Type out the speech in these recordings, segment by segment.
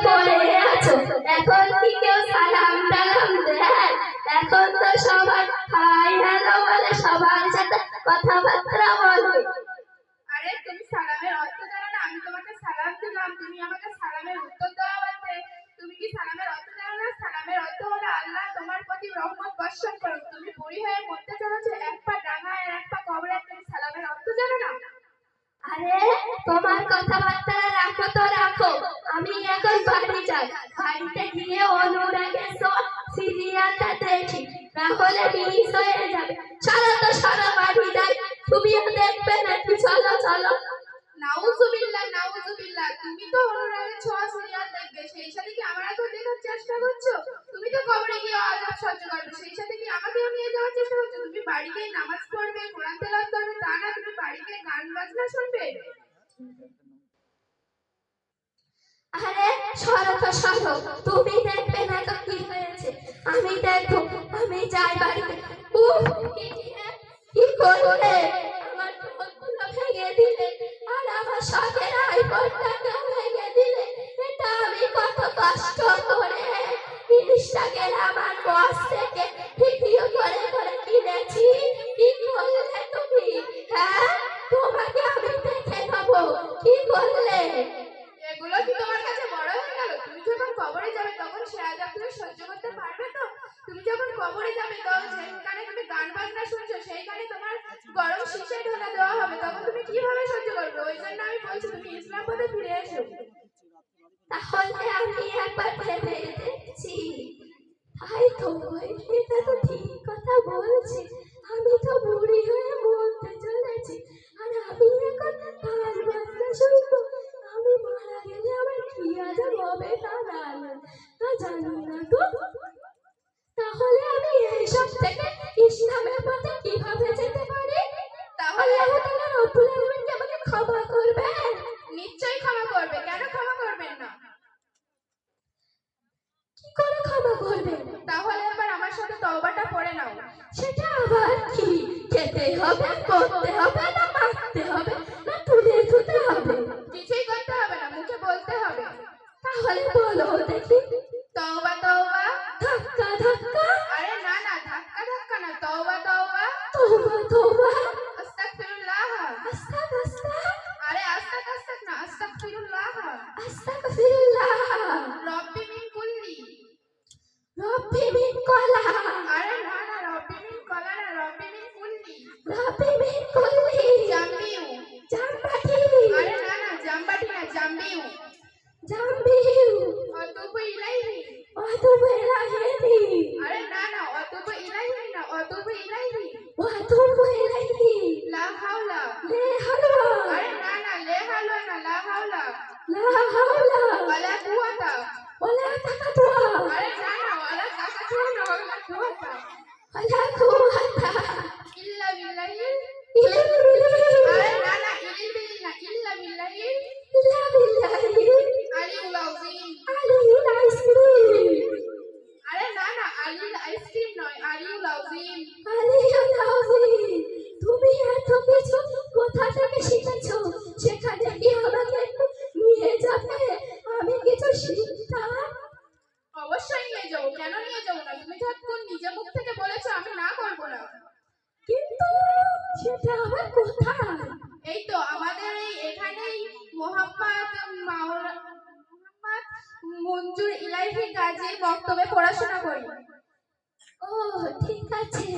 পড়ে আছো, এখন কি কেউ সালাম টালাম দেয়? এখন তো সবার হাই হ্যালো বলে, সবার সাথে কথাবার্তা বলে। আরে তুমি সালামের অর্থ জানো না? আমি তোমাকে সালাম দিলাম, তুমি আমাকে সালামের উত্তর দেওয়া বাদে তুমি কি সালামের অর্থ জানো না? সালামের অর্থ হলো আল্লাহ তোমার প্রতি রহমত বর্ষণ করুক। তুমি বুড়ি হয়ে মরতে চলেছো, এক পা ডাঙায় এক পা কবরে, তুমি সালামের অর্থ জানো না? আরে তোমার কথাবার্তা রাখো তো রাখো, আমি এখন বাড়ি যাই। বাড়িতে গিয়ে অনুরাগের সিরিয়ালটা দেখি, না হলে মিস হয়ে যাবে। চলো তো সরো বাড়ি যাই, তুমিও দেখবে নাকি? চলো চলো। নাউজুবিল্লাহ নাউজুবিল্লাহ, তুমি তো অনুরাগের ছোঁয়া সিরিয়াল দেখবে, সেই সাথে কি আমার এখন দেখার চেষ্টা করছো? তুমি তো কবরে গিয়ে আযাব সহ্য করবে, সেই সাথে কি আমাকেও নিয়ে যাওয়ার চেষ্টা করছো? তুমি বাড়িতে নামাজ পড়বে, কোরআন তেলাওয়াত করবে, তা না তুমি বাড়িতে গান বাজনা শুনবে? আরে সরো তো সরো, তুমি দেখবে না তো কি হয়েছে, আমি দেখবো। আমি যাই বাড়িতে। উফ, কি করলে? আমার ঠোঁটগুলো ভেঙে দিলে, আর আমার শখের আইপডটাকেও ভেঙে দিলে। এটা আমি কত কষ্ট করে ইনস্টাগ্রাম আর বস থেকে ভিডিও করে করে কিনেছি। কি করলে তুমি? হ্যাঁ, তোমাকে আমি দেখে নেবো। কি করলে? এগুলো কি তোমার কাছে বড় হয়ে গেল? তুমি যখন কবরে যাবে তখন সে আযাব তুমি সহ্য করতে পারবে তো? তুমি যখন কবরে যাবে তো যেখানে তুমি গান বাজনা শুনছো সেইখানে তোমার গরম শীষে ঢোলা দেওয়া হবে, তখন তুমি কিভাবে সহ্য করবে? ওই জন্য আমি বলছি তুমি ইসলাম পথে ফিরে এসো। তাহলে আমি একবার ভেবে দেখছি। তাই তো, এটা তো ঠিক কথা বলছে। আমি তো বুড়ি হয়ে মরতে চলেছি, আর আমি এখন গান বাজনা শুনবো। আমি মারা গেলে আমার কি আজব হবে তা জানি না গো। তাহলে আমি এইসব থেকে ইসলামের পথে কিভাবে যেতে পারি? তাহলে আল্লাহ তাআলা রব্বুল আলামিন কি আমাকে ক্ষমা করবেন? নিশ্চয়ই ক্ষমা করবে, কেন ক্ষমা করবেন না? কি করে ক্ষমা করবেন? তাহলে এবার আমার সাথে তওবাটা পড়ে নাও। সেটা আবার কি? খেতে হবে, করতে হবে, না মারতে হবে, না তুলে ধুতে হবে? কিছুই করতে হবে না, মুখে বলতে হবে। তাহলে বলো দেখি। তওবা তওবা। ধাক্কা ধাক্কা? আরে না না, ধাক্কা ধাক্কা না, তওবা তওবা। তওবা তওবা। আস্তাগফিরুল্লাহ। আস্তাগ আস্তাগ। আরে আস্তাগ আস্তাগ না, আস্তাগফিরুল্লাহ। আস্তাগফিরুল্লাহ। রব্বি মিন কুল্লি। রব্বি মিন কলা। আরে না না, রব্বি মিন কলা না, রব্বি মিন কুল্লি। রব্বি মিন কুল্লি। জাম্বিউ। জাম্বাটি। আরে না না, জাম্বাটি না, জাম্বিউ। জাম্বিউ। অতুবু ইলাইহি। ওয়াতুবু ইলাইহি। আরে না না, অতুবু ইলাইহি না, অতুবু ইলাইহি। ওয়াতুবু ইলাইহি। লা হাওলা। লে হাওলা। আরে না না, লে হাওলা না, লা হাওলা। লা হাওলা। ওয়ালা কুওয়াতা। ওয়ালা তাকাতুয়া। আরে না না, ওয়ালা তাকাতুয়া না, ওয়ালা কুওয়াতা। ওয়ালা কুওয়াতা ইল্লা বিল্লাহি। ইল্লা বিল্লাহি। আরে না না, ইল্লা বিল্লাহি। ইল্লা বিল্লাহি। আলিউল আযীম। আলিউল আইসক্রিম। আরে না না, আলিউল আইসক্রিম নয়, আলিউল আযীম। আলিউল আযীম। তুমি এত কিছু কোথা থেকে শিখেছো? সেখানে কি আমাকে একটু নিয়ে যাবে? আমি কিছু শিখতাম। অবশ্যই নিয়ে যাবো, কেন নিয়ে যাবো না? তুমি যখন নিজে মুখ থেকে বলেছো, আমি না করবো না। কিন্তু সেটা আবার কোথায়? এই তো আমাদের এখানেই মোহাম্মদ মঞ্জুর ইলাহি গাজীর বক্তব্যে পড়াশোনা করি। ও ঠিক আছে,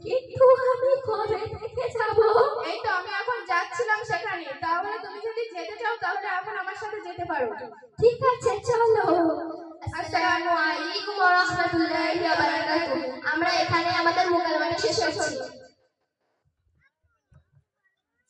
কিন্তু আমি কবে থেকে যাব? এই তো আমি এখন যাচ্ছিলাম সেখানে, তাহলে তুমি যদি যেতে চাও তাহলে এখন আমার সাথে যেতে পারো। ঠিক আছে চলো। আসসালামু আলাইকুম ওয়া রাহমাতুল্লাহি ওয়া বারাকাতুহু। আমরা এখানে আমাদের মোকালমাটা শেষ করছি।